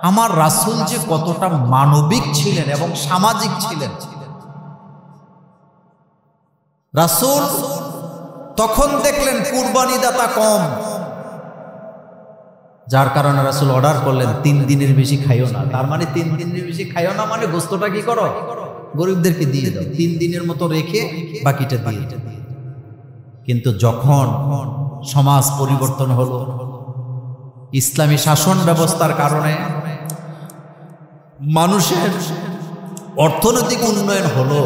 আমার রাসূল যে কতটা মানবিক ছিলেন এবং সামাজিক ছিলেন। রাসূল তখন দেখলেন কুরবানি দাতা কম, যার কারণে রাসূল অর্ডার করলেন 3 দিনের বেশি খাইও না। তার মানে 3 দিনের বেশি খাইও না মানে গোস্তটা কি করো, গরিবদেরকে দিয়ে দাও, 3 দিনের মতো রেখে বাকিটা দিয়ে দাও। কিন্তু যখন সমাজ পরিবর্তন হলো, ইসলামী শাসন ব্যবস্থার কারণে মানুষের অর্থনৈতিক উন্নয়ন হলো,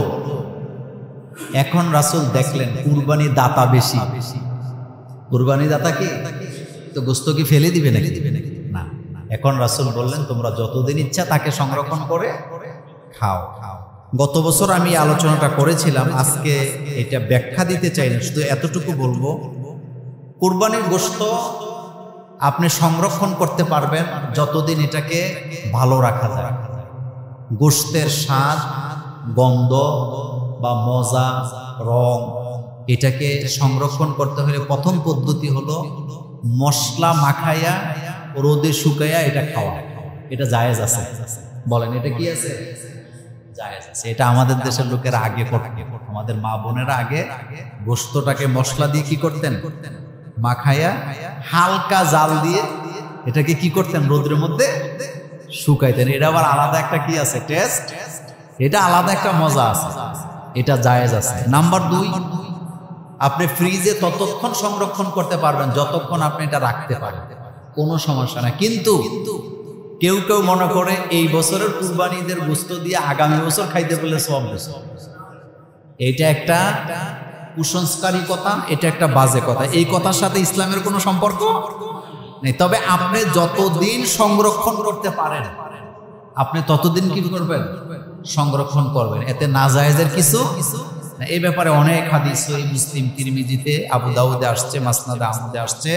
এখন রাসূল দেখলেন কুরবানি দাতা বেশি। কুরবানি দাতা কি তো গোস্ত কি ফেলে দিবে নাকি? না। এখন রাসূল বললেন তোমরা যতদিন ইচ্ছা তাকে সংরক্ষণ করে খাও। গত বছর আমি আলোচনাটা করেছিলাম, আজকে এটা ব্যাখ্যা দিতে চাই না, শুধু এতটুকু বলবো, কুরবানির গোশত আপনি সংরক্ষণ করতে পারবেন যতদিন এটাকে ভালো রাখা যায়। গোশতের স্বাদ, গন্ধ বা মজা, রং, এটাকে সংরক্ষণ করতে হলে প্রথম পদ্ধতি হলো মশলা মাখাইয়া রোদে শুকাইয়া এটা খাওয়া। এটা জায়েজ আছে? বলেন এটা কি আছে? জায়েজ আছে। এটা আমাদের দেশের লোকেরা আগে করতেন, আমাদের মা বোনেরা আগে গোশতটাকে মশলা দিয়ে কি করতেন, মাখাইয়া হালকা জাল দিয়ে এটাকে কি করতেন, রোদের মধ্যে শুকাইতেন। এটা আবার আলাদা একটা কি আছে, টেস্ট, এটা আলাদা একটা মজা আছে, এটা জায়েজ আছে। নাম্বার 2, আপনি ফ্রিজে ততক্ষণ সংরক্ষণ করতে পারবেন যতক্ষণ আপনি এটা রাখতে পারেন, কোনো সমস্যা না। কিন্তু কেউ কেউ মনে করে এই বছরের কুরবানিদের গোশত দিয়ে আগামী বছর খাইতে বললে সওয়াব বেশি। এটা একটা কুসংস্কারী কথা, এটা একটা বাজে কথা। এই কথার সাথে ইসলামের কোনো সম্পর্ক নেই। তবে আপনি যতদিন সংরক্ষণ করতে পারেন আপনি ততদিন কি করবেন, সংরক্ষণ করবেন, এতে নাজায়েজের কিছু না। এই ব্যাপারে অনেক হাদিস, সহিহ মুসলিম, তিরমিজিতে, আবু দাউদে আসছে, মাসনাদে আহমদে আসছে,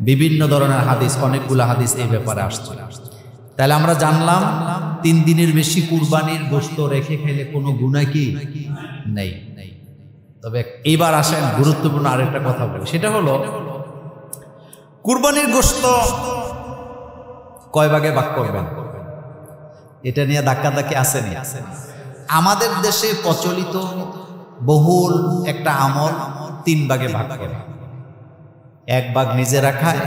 বিভিন্ন ধরনের হাদিস, অনেকগুলো হাদিস এই ব্যাপারে আসছে। তাহলে আমরা জানলাম 3 দিনের বেশি কুরবানির গোশত রেখে খেলে কোনো গুনাহ কি নেই। তবে এইবার আসেন গুরুত্বপূর্ণ আরেকটা কথা বলি, সেটা হলো কুরবানির গোশত কয় ভাগে ভাগ করবেন, এটা নিয়ে ধাক্কাধাক্কি আসেনি। আমাদের দেশে প্রচলিত বহুল একটা আমল 3 ভাগে ভাগ করে। 1 ভাগ নিজেরা খায়,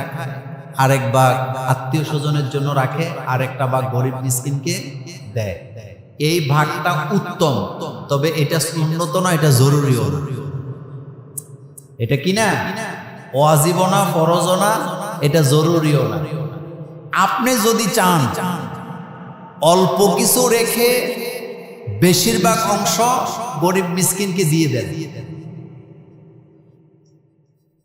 আরেক ভাগ আত্মীয় স্বজনের জন্য রাখে, আরেকটা ভাগ গরিব মিসকিনকে দেয়। এই ভাগটা উত্তম, তবে এটা সুন্নত না, এটা জরুরিও না। এটা কি না, ওয়াজিব না, ফরজ না, এটা জরুরিও না। আপনি যদি চান অল্প কিছু রেখে বেশিরভাগ অংশ গরিব মিসকিনকে দিয়ে দেন,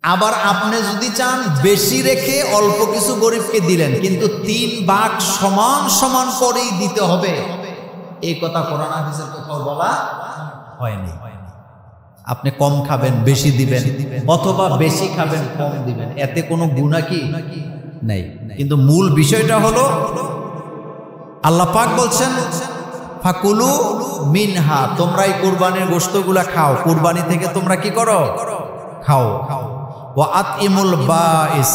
আবার আপনি যদি চান বেশি রেখে অল্প কিছু গরিবকে দিলেন, কিন্তু 3 ভাগ সমান সমান করেই দিতে হবে, এই কথা কোরআন হাদিসের কোথাও বলা হয়নি। আপনি কম খাবেন বেশি দিবেন, অথবা বেশি খাবেন কম দিবেন, এতে কোনো গুনাহ কি নেই। কিন্তু মূল বিষয়টা হলো আল্লাহ পাক বলছেন ফাকুলু মিনহা, তোমরা এই কুরবানির গোশতগুলা খাও, কুরবানি থেকে তোমরা কি করো, খাও। ওয়া আতইমুল বাইস,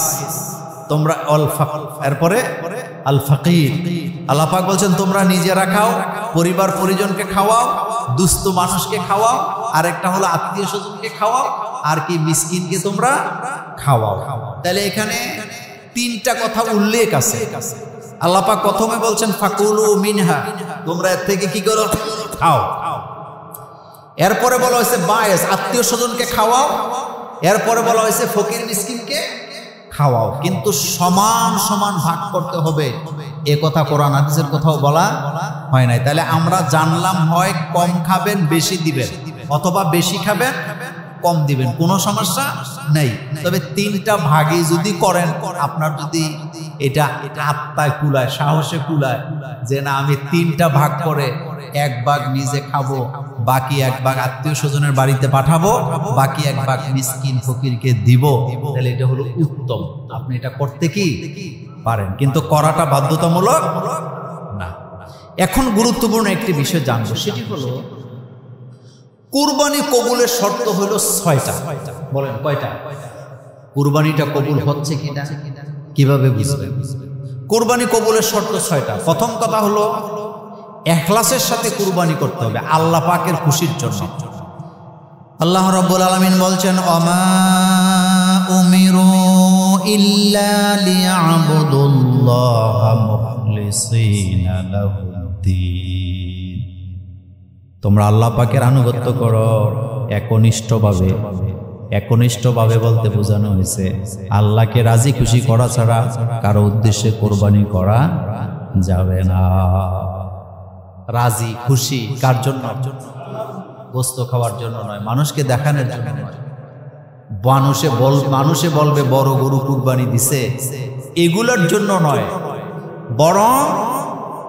তোমরা এরপরে আল ফাকির, আল্লাহ পাক বলছেন তোমরা নিজেরা খাও, পরিবার পরিজনকে খাওয়াও, দুস্থ মানুষকে খাওয়াও, আর একটা হলো আত্মীয় স্বজনকে খাওয়াও, আর কি মিসকিনকে তোমরা খাওয়াও। তাহলে এখানে 3টা কথা উল্লেখ আছে। আল্লাহ পাক প্রথমে বলছেন ফাকুলু মিনহা, তোমরা এর থেকে কি করো, খাও। এরপরে বলা হয়েছে বাইস, আত্মীয় স্বজনকে খাওয়াও। এরপরে বলা হয়েছে ফকির মিসকিনকে খাওয়াও। কিন্তু সমান সমান ভাগ করতে হবে, এ কথা কোরআন হাদিসের কোথাও বলা হয় নাই। তাহলে আমরা জানলাম হয় কম খাবেন বেশি দিবেন, অথবা বেশি খাবেন কম দিবেন, কোনো সমস্যা নেই। তবে 3টা ভাগে যদি করেন, আপনার যদি এটা আত্মায় কুলায়, সাহসে কুলায় যে না আমি 3টা ভাগ করে 1 ভাগ নিজে খাবো, বাকি 1 ভাগ আত্মীয় স্বজনের বাড়িতে পাঠাবো, বাকি 1 ভাগ মিসকিন ফকিরকে দিব, তাহলে এটা হলো উত্তম। আপনি এটা করতে কি পারেন, কিন্তু করাটা বাধ্যতামূলক না। এখন গুরুত্বপূর্ণ একটি বিষয় জানবো, সেটি হলো কুরবানি কবুলের শর্ত হলো 6টা। বলেন কয়টা? কুরবানিটা কবুল হচ্ছে কিনা কিভাবে বুঝবেন? কুরবানি কবুলের শর্ত 6টা। প্রথম কথা হলো ইখলাসের সাথে কুরবানি করতে হবে আল্লাহ পাকের খুশির জন্য। আল্লাহ রাব্বুল আলামিন বলছেন, ওমা উমিরু ইল্লা লিয়াবুদুল্লাহা মুখলিসিনা লাহুদ্দিন। তোমরা আল্লাহ পাকের আনুগত্য করো একনিষ্ঠভাবে। একনিষ্ঠভাবে বলতে বোঝানো হয়েছে আল্লাহকে রাজি খুশি করা ছাড়া কারো উদ্দেশ্যে কোরবানি করা যাবে না। রাজি খুশি কার জন্য? গোস্ত খাওয়ার জন্য নয়, মানুষকে দেখানোর জন্য নয়। মানুষে বলবে বড় গরু কুরবানি দিছে, এগুলোর জন্য নয়, বরং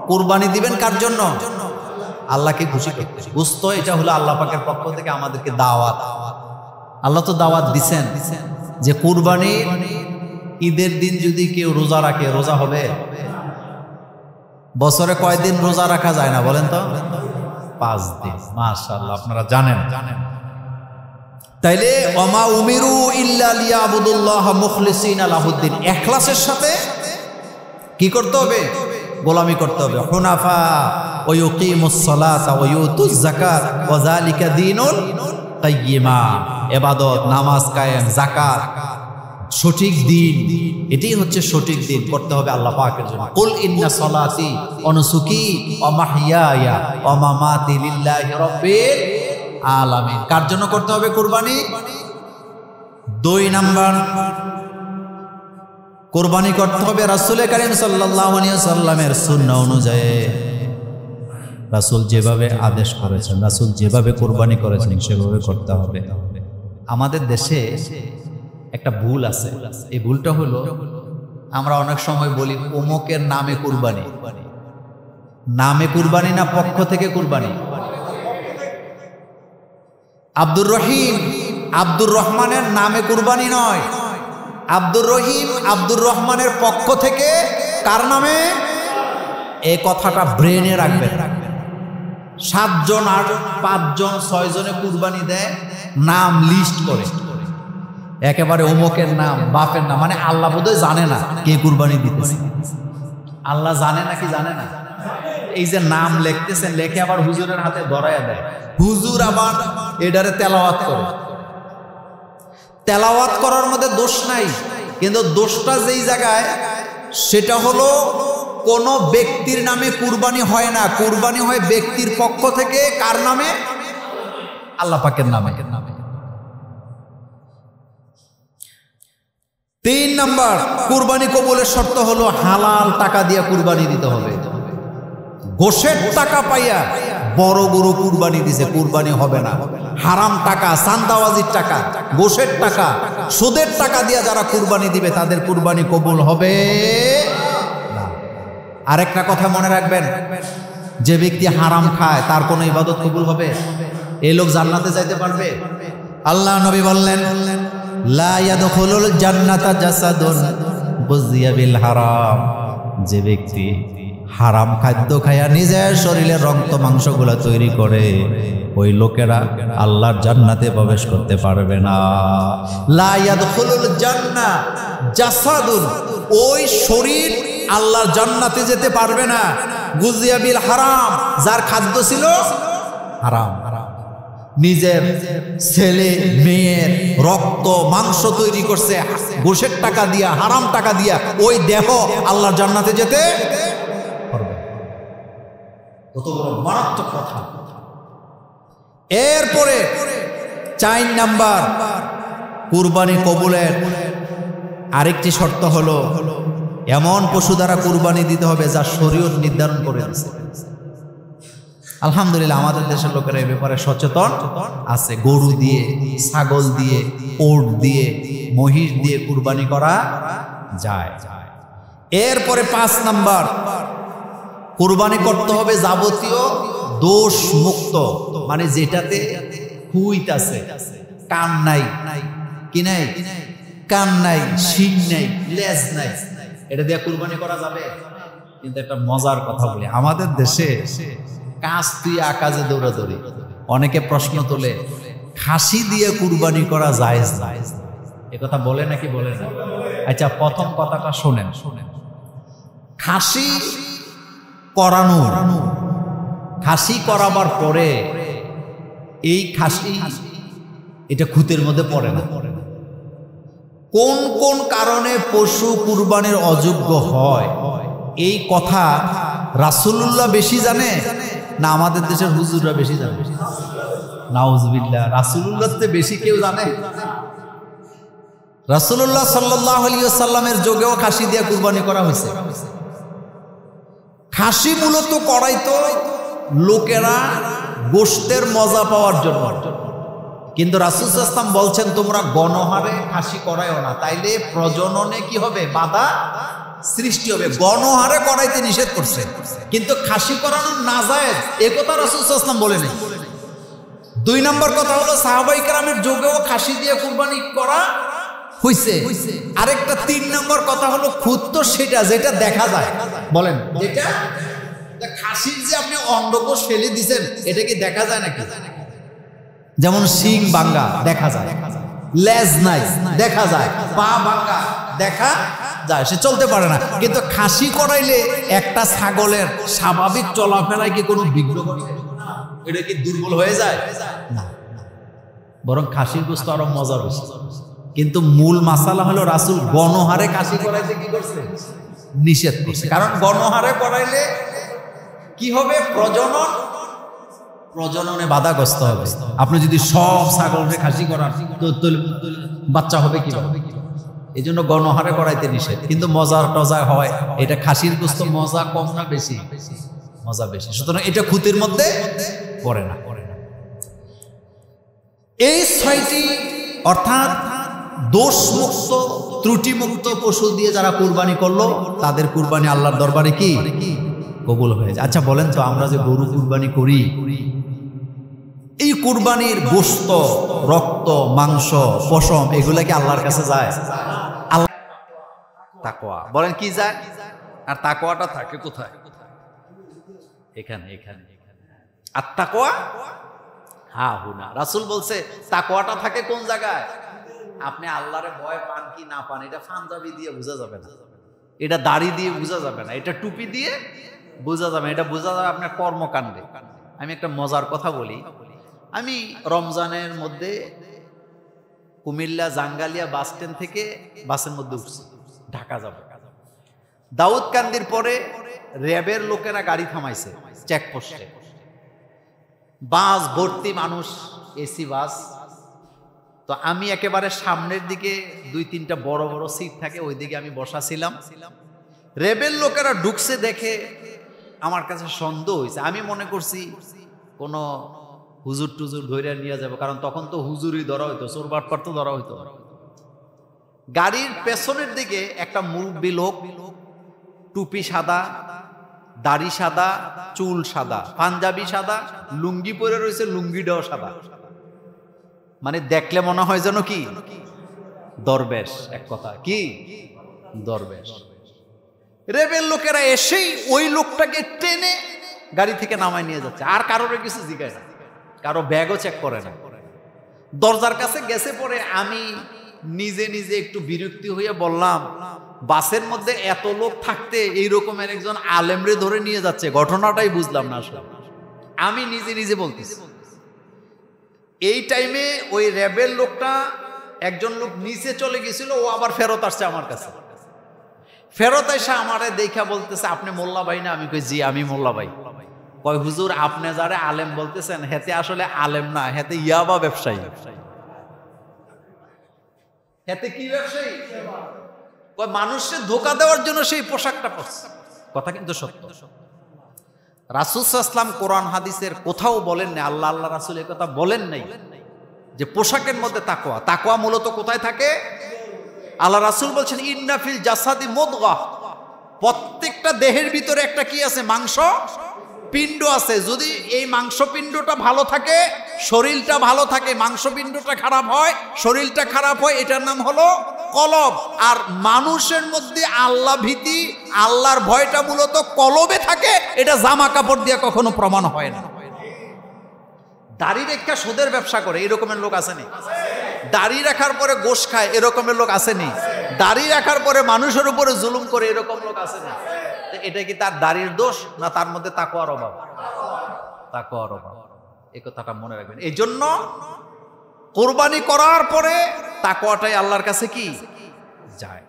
কুরবানি দিবেন কার জন্য? আল্লাহকে খুশি করতে। গোস্ত এটা হলো আল্লাহ পাকের পক্ষ থেকে আমাদেরকে দাওয়াত। আল্লাহ তো দাওয়াত দিছেন যে কুরবানি ঈদের দিন যদি কেউ রোজা রাখে, রোজা হবে? বছরে কয়দিন রোজা রাখা যায় না বলেন তো? 5 দিন। মাশাআল্লাহ, আপনারা জানেন। তাইলে ওমা উমিরু ইল্লা লিয়াবুদুল্লাহা মুখলিসিনা লাহুদ্দিন, ইখলাসের সাথে কি করতে হবে? গোলামি করতে হবে। হুনাফা ওয়া ইউকিমুস সালাতা ওয়া ইউতুজ যাকাত ওয়া যালিকা দীনুল কাইয়্যিমা। ইবাদত, নামাজ কায়েম, যাকাত, সঠিক দিন, এটাই হচ্ছে সঠিক দিন করতে হবে আল্লাহ পাকের জন্য। কুল ইন্না সালাতি ওয়া নুসুকি ওয়া মাহইয়ায়া ওয়া মামাতি লিল্লাহি রাব্বিল আলামিন। কার জন্য করতে হবে কুরবানি? 2 নাম্বার, কুরবানি করতে হবে রাসূল কারীম সাল্লাল্লাহু আলাইহি ওয়াসাল্লামের সুন্নাহ অনুযায়ী। রাসূল যেভাবে আদেশ করেছেন, রাসূল যেভাবে কুরবানি করেছেন সেভাবে করতে হবে। আমাদের দেশে একটা ভুল আছে, এই ভুলটা হলো আমরা অনেক সময় বলি অমুকের নামে কুরবানি। নামে কুরবানি না পক্ষ থেকে কুরবানি? আব্দুর রহিম, আব্দুর রহমানের নামে কুরবানি নয়, আব্দুর রহিম আব্দুর রহমানের পক্ষ থেকে। কার নামে? এই কথাটা ব্রেনে রাখবেন। 7 জন 8 5 জন 6 জনে কুরবানি দেয়, নাম লিস্ট করে একেবারে অমুকের নাম, বাপের নাম, মানে আল্লাহ বোধহয় জানে না কে কুরবানি দিতেছে। আল্লাহ জানে নাকি জানে না? এই যে নাম লিখতেছেন, লেখে আবার হুজুরের হাতে ধরায়া দেয়, হুজুর আবার এটারে তেলাওয়াত করে। তেলাওয়াত করার মধ্যে দোষ নাই, কিন্তু দোষটা যেই জায়গায় সেটা হলো কোন ব্যক্তির নামে কুরবানি হয় না, কুরবানি হয় ব্যক্তির পক্ষ থেকে। কার নামে? আল্লাহ পাকের নামে। 3 নাম্বার, কুরবানি কবুলের শর্ত হলো হালাল টাকা দিয়ে কুরবানি দিতে হবে। গোশের টাকা পাইয়া বড় গরু কুরবানি দিছে, কুরবানি হবে না। হারাম টাকা, চান্দাবাজির টাকা, গোশের টাকা, সুদের টাকা দিয়ে যারা কুরবানি দিবে তাদের কুরবানি কবুল হবে না। আরেকটা কথা মনে রাখবেন, যে ব্যক্তি হারাম খায় তার কোনো ইবাদত কবুল হবে? এই লোক জান্নাতে যাইতে পারবে? আল্লাহ নবী বললেন, লা ইয়াদখুলুল জান্নাতা জাসাদুন বুযিয়া বিল হারাম। যে ব্যক্তি হারাম খাদ্য খায়া নিজের শরীরের রক্ত মাংসগুলা তৈরি করে, ওই লোকেরা আল্লাহর জান্নাতে প্রবেশ করতে পারবে না। লা ইয়াদখুলুল জান্নাহ জাসাদুন, ওই শরীর আল্লাহর জান্নাতে যেতে পারবে না। বুযিয়া বিল হারাম, যার খাদ্য ছিল হারাম। নিজের ছেলে মেয়ের রক্ত মাংস তৈরি করছে ঘুষের টাকা দিয়া, হারাম টাকা দিয়া, ওই দেহ আল্লাহর জান্নাতে যেতে পারবে। কত বড় মারাত্মক কথা। এরপরে 4 নাম্বার, কুরবানি কবুলের আরেকটি শর্ত হলো এমন পশু দ্বারা কুরবানি দিতে হবে যা শরীয়ত নির্ধারণ করে দিয়েছে। আলহামদুলিল্লাহ আমাদের দেশের লোকেরা এই ব্যাপারে সচেতন আছে। গরু দিয়ে, ছাগল দিয়ে, ওট দিয়ে, মহিষ দিয়ে কুরবানি করা যায়। এরপরে 5 নাম্বার, কুরবানি করতে হবে যাবতীয় দোষ মুক্ত, মানে যেটাতে হুইত আছে, কান নাই, কি নাই? কান নাই, শিং নাই, লেজ নাই, এটা দিয়ে কুরবানি করা যাবে? কিন্তু একটা মজার কথা বলি, আমাদের দেশে কাজ তুই আকাশে দৌড়াদৌড়ি। অনেকে প্রশ্ন তোলে, খাসি দিয়ে কুরবানি করা জায়েজ না? এ কথা বলে নাকি বলে না? আচ্ছা, প্রথম কথাটা শোনেন। খাসি করানো, খাসি করাবার পরে এই খাসি এটা খুঁতের মধ্যে পড়ে না। কোন কোন কারণে পশু কুরবানির অযোগ্য হয় এই কথা রাসূলুল্লাহ বেশি জানে না আমাদের দেশের হুজুররা বেশি জানে? নাউজুবিল্লাহ, রাসূলুল্লাহর চেয়ে বেশি কেউ জানে? রাসূলুল্লাহ সাল্লাল্লাহু আলাইহি ওয়াসাল্লামের যুগেও খাসি দিয়ে কুরবানি করা হয়েছে। খাসি মূলত করাইতো লোকেরা গোশতের মজা পাওয়ার জন্য, কিন্তু রাসূল সাল্লাল্লাহু আলাইহি ওয়াসাল্লাম বলছেন তোমরা গণহারে খাসি করায়ও না, তাইলে প্রজননে কি হবে? বাধা সৃষ্টি হবে। গণহারে করাইতে নিষেধ করছে, কিন্তু খাসি করানো নাজায়েজ এ কথা রাসূল সাল্লাল্লাহু আলাইহি ওয়াসাল্লাম বলে নাই। 2 নম্বর কথা হলো সাহাবায়ে কেরামের যুগেও খাসি দিয়ে কুরবানি করা হইছে। আরেকটা 3 নম্বর কথা হলো খুদ তো সেটা যেটা দেখা যায়। বলেন, এটা খাসির যে আপনি অন্ডকোষ ফেলে দিবেন এটা কি দেখা যায় নাকি? যেমন শিং ভাঙা দেখা যায়, লেজ নাই দেখা যায়, পা ভাঙা দেখা যায়, সে চলতে পারে না। কিন্তু খাসি করাইলে একটা ছাগলের স্বাভাবিক চলাফেরায় কি কোনো বিঘ্ন ঘটে? এটা কি দুর্বল হয়ে যায়? না, বরং খাসির গোশত আরো মজার বেশি। কিন্তু মূল মাসালা হলো রাসূল গণহারে খাসি করাইতে কি করছে? নিষেধ করছে। কারণ গণহারে করাইলে কি হবে? প্রজননে বাধাগ্রস্ত হবে। আপনি যদি সব ছাগলকে খাসি করান তো বাচ্চা হবে কি? এই জন্য গণহারে করাইতে নিষেধ। কিন্তু মজার টজা হয়, এটা খাসির গোশত মজা কম না বেশি? মজা বেশি। সুতরাং এটা খুঁতির মধ্যে পড়ে না। এই 6টি অর্থাৎ দোষমুক্ত ত্রুটিমুক্ত পশু দিয়ে যারা কুরবানি করলো তাদের কুরবানি আল্লাহর দরবারে কি কবুল হয়ে যায়। আচ্ছা বলেন তো, আমরা যে গরু কুরবানি করি, এই কুরবানির গোশত, রক্ত, মাংস, পশম এগুলা কি আল্লাহর কাছে যায়? আল্লাহ তাকওয়া বলেন কি যায়? আর তাকওয়াটা থাকে কোথায়? এখানে। আর তাকওয়া হা হুনা। রাসূল বলছে তাকওয়াটা থাকে কোন জায়গায়? আপনি আল্লাহরে ভয় পান কি না পান এটা পাঞ্জাবি দিয়ে বোঝা যাবে না, এটা দাড়ি দিয়ে বোঝা যাবে না, এটা টুপি দিয়ে বোঝা যাবে, এটা বোঝা যাবে আপনার কর্মকাণ্ডে। আমি একটা মজার কথা বলি। আমি রমজানের মধ্যে কুমিল্লা জাঙ্গালিয়া বাস স্ট্যান্ড থেকে বাসের মধ্যে উঠছি, ঢাকা যাব। দাউদকান্দির পরে র্যাবের লোকেরা গাড়ি থামাইছে চেকপোস্টে, বাস ভর্তি মানুষ, এসি বাস। তো আমি একেবারে সামনের দিকে 2-3টা বড় বড় সিট থাকে, ওই দিকে আমি বসা ছিলাম। র্যাবের লোকেরা ঢুকছে দেখে আমার কাছে সন্দেহ হয়েছে। আমি মনে করছি কোনো হুজুর টুজুর ধরে নিয়ে যাবো, কারণ তখন তো হুজুরই ধরা হইতো, চোর বাটপার তো ধরা হইতো। গাড়ির পেছনের দিকে একটা মুরব্বি লোক, টুপি সাদা, দাড়ি সাদা, চুল সাদা, পাঞ্জাবি সাদা, লুঙ্গি পরে রয়েছে, লুঙ্গিটাও সাদা। মানে দেখলে মনে হয় যেন কি দরবেশ। এক কথা কি দরবেশ। রেবেল লোকেরা এসেই ওই লোকটাকে টেনে গাড়ি থেকে নামায় নিয়ে যাচ্ছে, আর কারোর কিছু জিজ্ঞাসা না, কারো ব্যাগও চেক করে না। দরজার কাছে গেছে পরে আমি নিজে নিজে একটু বিরক্তি হয়ে বললাম, বাসের মধ্যে এত লোক থাকতে এই রকমের একজন আলেমরে ধরে নিয়ে যাচ্ছে, ঘটনাটাই বুঝলাম না আসলে। আমি নিজে নিজে বলতেছি। এই টাইমে ওই র্যাবের লোকটা, একজন লোক নিচে চলে গেছিল, ও আবার ফেরত আসছে আমার কাছে। ফেরত এসে আমারে দেখা বলতেছে, আপনি মোল্লা ভাই না? আমি কই জি আমি মোল্লা ভাই। কয় হুজুর আপনি যারে আলেম বলতেছেন হেতে আসলে আলেম না, হেতে ইয়াবা ব্যবসায়ী। হেতে কি ব্যবসায়ী? কয় মানুষের ধোঁকা দেওয়ার জন্য সেই পোশাকটা পরছে। কথা কিন্তু সত্য। রাসূল সাল্লাল্লাহু আলাইহি ওয়াসাল্লাম কোরআন হাদিসের কোথাও বলেন না, আল্লাহ রাসূল এই কথা বলেন নাই যে পোশাকের মধ্যে তাকওয়া। তাকওয়া মূলত কোথায় থাকে? আল্লাহ রাসূল বলছেন ইন্না ফিল জাসাদি মুদগাহ, প্রত্যেকটা দেহের ভিতরে একটা কি আছে? মাংস পিণ্ড আছে। যদি এই মাংস পিণ্ডটা ভালো থাকে, শরীরটা ভালো থাকে, মাংস পিণ্ডটা খারাপ হয়, শরীরটা খারাপ হয়, এটার নাম হলো কলব। আর মানুষের মধ্যে আল্লাহ ভীতি, আল্লাহর ভয়টা মূলত কলবে থাকে। এটা জামা কাপড় দিয়ে কখনো প্রমাণ হয় না। দাড়ি রেখা সুদের ব্যবসা করে এরকমের লোক আসেনি? দাড়ি রাখার পরে গোশ খায় এরকমের লোক আসেনি? দাড়ি রাখার পরে মানুষের উপরে জুলুম করে এরকম লোক আসেনি? এটা কি তার দাড়ির দোষ না তার মধ্যে তাকওয়ার অভাব? তাকওয়ার অভাব। এই কথাটা মনে রাখবেন। এই জন্য কোরবানি করার পরে তাকওয়াটাই আল্লাহর কাছে কি যায়।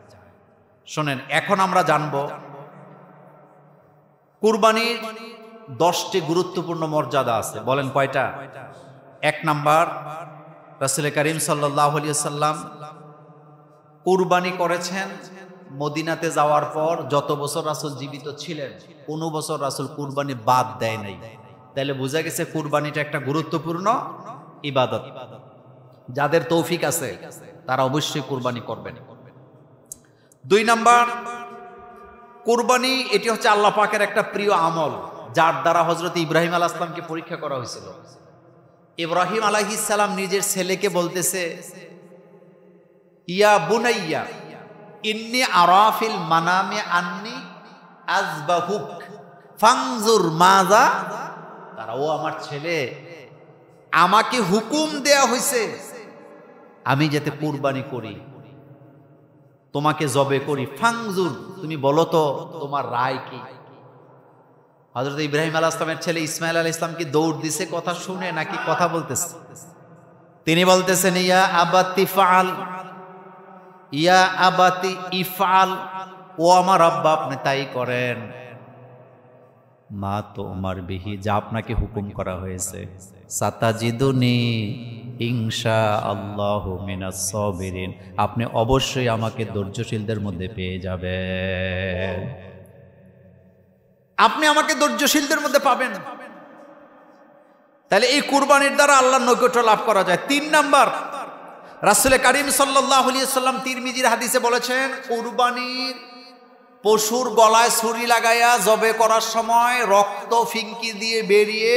শোনেন, এখন আমরা জানবো কুরবানির 10টি গুরুত্বপূর্ণ মর্যাদা আছে। বলেন কয়টা? 1 নাম্বার, রাসূল করিম সাল্লাল্লাহু আলাইহি ওয়াসাল্লাম কুরবানি করেছেন মদিনাতে যাওয়ার পর। যত বছর রাসূল জীবিত ছিলেন কোনো বছর রাসূল কুরবানি বাদ দেয় নাই। তাহলে বোঝা গেছে কুরবানিটা একটা গুরুত্বপূর্ণ ইবাদত। যাদের তৌফিক আছে তারা অবশ্যই কুরবানি করবেন। 2 নাম্বার, কুরবানি এটি হচ্ছে আল্লাহ পাকের একটা প্রিয় আমল, যার দ্বারা হযরত ইব্রাহিম আলাইহিস সালামকে পরীক্ষা করা হয়েছিল। ইব্রাহিম আলাইহিস সালাম নিজের ছেলেকে বলতেছে, ইয়া বুনাইয়া ইন্নী আরা ফিল মানামি আন্নী আযবাহুক ফানজুর মাযা তারা। ও আমার ছেলে, আমাকে হুকুম দেয়া হয়েছে আমি যাতে কুরবানি করি, তোমাকে জবে করি। ফানজুর, তুমি বলো তো তোমার রায় কি? হযরত ইব্রাহিম আলাইহিস সালামের ছেলে ইসমাঈল আলাইহিস সালাম কি দৌড় দিছে কথা শুনে নাকি কথা বলতেছে? তিনি বলতেছেন, ইয়া আবাতি ফাআল, ইয়া আবাতি ইফআল, ও আমার আব্বা আপনি তাই করেন। মা তো উমার বিহি, যা আপনাকে হুকুম করা হয়েছে। সাতাজিদুনি ইনশাআল্লাহু মিনাস সাবিরিন, আপনি অবশ্যই আমাকে ধৈর্যশীলদের মধ্যে পেয়ে যাবেন। আপনি আমাকে ধৈর্যশীলদের মধ্যে পাবেন। তাহলে এই কুরবানির দ্বারা আল্লাহর নৈকট্য লাভ করা যায়। 3 নাম্বার, রাসূল করিম সাল্লাল্লাহু আলাইহি ওয়াসাল্লাম তিরমিজির হাদিসে বলেছেন, কুরবানির পশুর গলায় ছুরি লাগাইয়া জবে করার সময় রক্ত ফিঙ্কি দিয়ে বেরিয়ে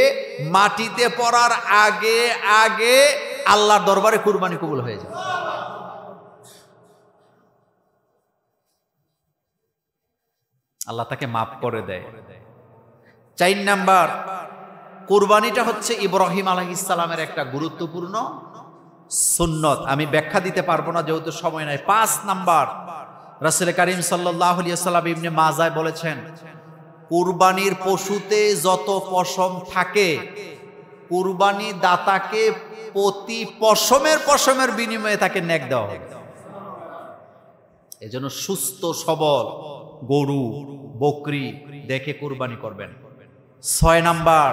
মাটিতে পড়ার আগে আগে আল্লাহর দরবারে কুরবানি কবুল হয়ে যায়। আল্লাহ তাকে মাফ করে দেয়। 4 নাম্বার, কুরবানিটা হচ্ছে ইব্রাহিম আলাইহিস সালামের একটা গুরুত্বপূর্ণ সুন্নত। আমি ব্যাখ্যা দিতে পারবো না যেহেতু সময় নাই। 5 নাম্বার, রাসূল করিম সাল্লাল্লাহু আলাইহি ওয়াসাল্লাম ইবনে মাজায় বলেছেন, কুরবানির পশুতে যত পশম থাকে কুরবানি দাতাকে প্রতি পশমের বিনিময়ে তাকে নেক দেওয়া হবে। এজন্য সুস্থ সবল গরু বকরি দেখে কুরবানি করবেন। 6 নাম্বার,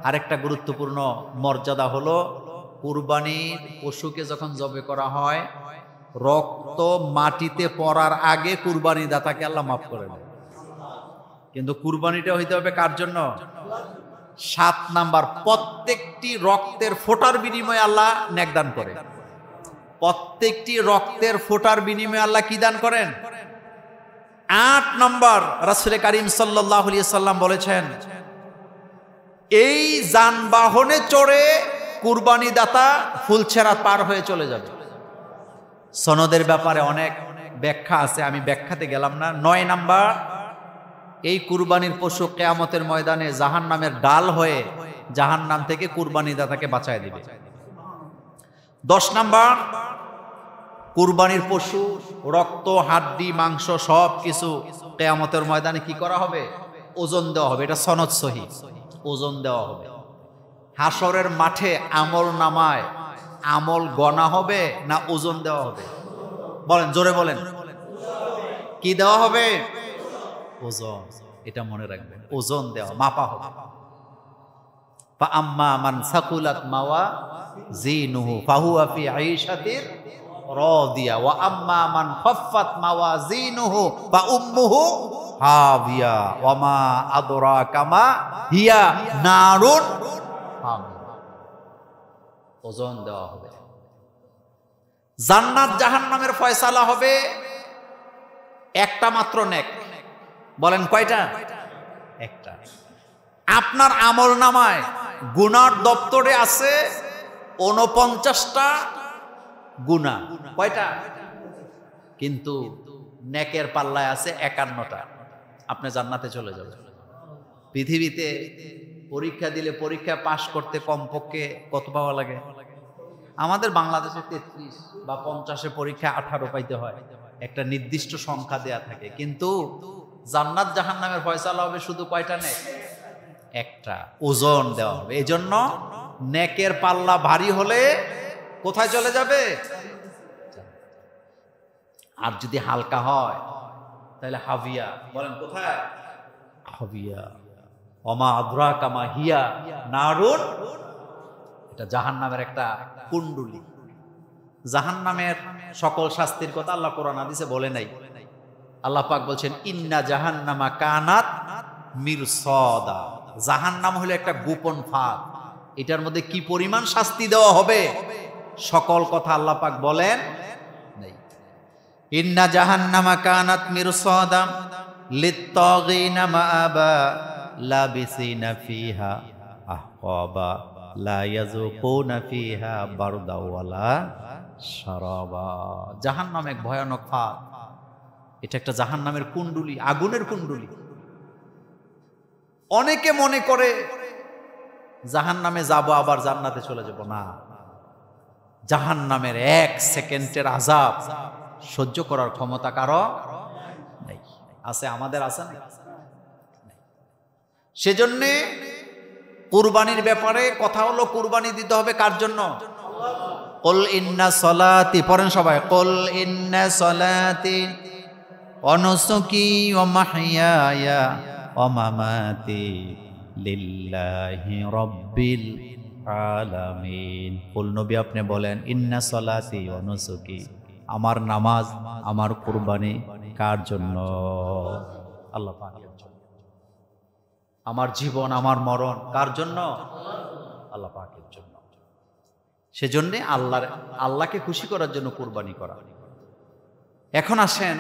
আরেকটা গুরুত্বপূর্ণ মর্যাদা হলো কুরবানির পশুকে যখন জবে করা হয় রক্ত মাটিতে পড়ার আগে কুরবানি দাতাকে আল্লাহ মাফ করে দেয়। কিন্তু কুরবানিটা হইতে হবে কার জন্য? 7 নাম্বার, প্রত্যেকটি রক্তের ফোঁটার বিনিময়ে আল্লাহ নেক দান করে। প্রত্যেকটি রক্তের ফোঁটার বিনিময়ে আল্লাহ কি দান করেন? 8 নাম্বার, রাসূল করিম সাল্লাল্লাহু আলাইহি ওয়াসাল্লাম বলেছেন, এই যানবাহনে চড়ে কুরবানি দাতা ফুলছেরা পার হয়ে চলে যাবে। সনদের ব্যাপারে অনেক ব্যাখ্যা আছে, আমি ব্যাখ্যাতে গেলাম না। 9 নাম্বার, এই কুরবানির পশু কিয়ামতের ময়দানে জাহান্নামের ডাল হয়ে জাহান্নাম থেকে কুরবানি দাতাকে বাঁচায় দিবে। 10 নাম্বার, কুরবানির পশু রক্ত হাড্ডি মাংস সব কিছু কিয়ামতের ময়দানে কি করা হবে? ওজন দেওয়া হবে। এটা সনদ সহিহ, ওজন দেওয়া হবে। হাসরের মাঠে আমল নামায় আমল গণা হবে না ওজন দেওয়া হবে? বলেন, জোরে বলেন, কি দেওয়া হবে? ওজন। এটা মনে রাখবেন, ওজন দেওয়া, মাপা হবে। ফা আম্মা মান সাকুলাত মাওয়াজিনুহু ফাহুয়া ফি আইশাতির রাদিয়া ওয়া আম্মা মান খাফফাত মাওয়াজিনুহু ফা উম্মুহু হাবিয়া ওয়া মা আদরাকা মা হিয়া নারুন হামিয়া। ওজন দেওয়া হবে। জান্নাত জাহান্নামের ফয়সালা হবে একটা মাত্র নেক। বলেন কয়টা? একটা। আপনার আমল নামায় গুনার দপ্তরে আছে 49টা গুনাহ। কয়টা? কিন্তু নেকের পাল্লায় আছে 51টা। আপনি জান্নাতে চলে যাবেন। পৃথিবীতে পরীক্ষা দিলে পরীক্ষা পাশ করতে কমপক্ষে কত পাওয়া লাগে? আমাদের বাংলাদেশে 33 বা 50-এ পরীক্ষা 18 পাইতে হয়, একটা নির্দিষ্ট সংখ্যা দেয়া থাকে। কিন্তু জান্নাত জাহান্নামের ফয়সালা হবে শুধু কয়টা নেক? একটা। ওজন দেওয়া হবে। এই জন্য নেকের পাল্লা ভারী হলে কোথায় চলে যাবে? আর যদি হালকা হয় তাহলে হাবিয়া, বলেন কোথায়? হাবিয়া। ওমা আদরাকা মা হিয়া নারুন, এটা জাহান্নামের একটা কুণ্ডুলি। জাহান্নামের সকল শাস্তির কথা আল্লাহ কোরআন হাদিসে বলে নাই। আল্লাহ পাক বলছেন ইন্না জাহান্নামা কানাত মিরসাদা, জাহান্নাম হলো একটা গোপন ফাঁদ, এটার মধ্যে কি পরিমাণ শাস্তি দেওয়া হবে সকল কথা আল্লাহ পাক বলেন নাই। ইন্না জাহান্নামা কানাত মিরসাদা লিত্তাগিনা মাআবা লাবিসিনা ফিহা আহকাবা লা ইয়াযুকুনা ফিহা বারদা ওয়ালা শারাবা। জাহান্নাম এক ভয়ানক ফাঁদ, এটা একটা জাহান্নামের কুণ্ডুলি, আগুনের কুণ্ডুলি। অনেকে মনে করে জাহান্নামে যাব আবার জান্নাতে চলে যাব, না। জাহান্নামের 1 সেকেন্ডের আযাব সহ্য করার ক্ষমতা কারো নেই। আছে? আমাদের আছে না? সেজন্যে কুরবানির ব্যাপারে কথা হলো, কুরবানি দিতে হবে কার জন্য? কুল ইন্না সলাতি, পড়েন সবাই, কুল ইন্না সলাতি ওয়া নুসুকি ওয়া মাহইয়ায়া ওয়া মামাতি লিল্লাহি রাব্বিল আলামিন। কুল নবী আপনি বলেন ইন্না সলাতি ওয়া নুসুকি, আমার নামাজ আমার কুরবানি কার জন্য? আল্লাহ পাকের জন্য। আমার জীবন আমার মরণ কার জন্য? আল্লাহ পাকের জন্য। সেজন্যে আল্লাহকে খুশি করার জন্য কুরবানি করা। এখন আসেন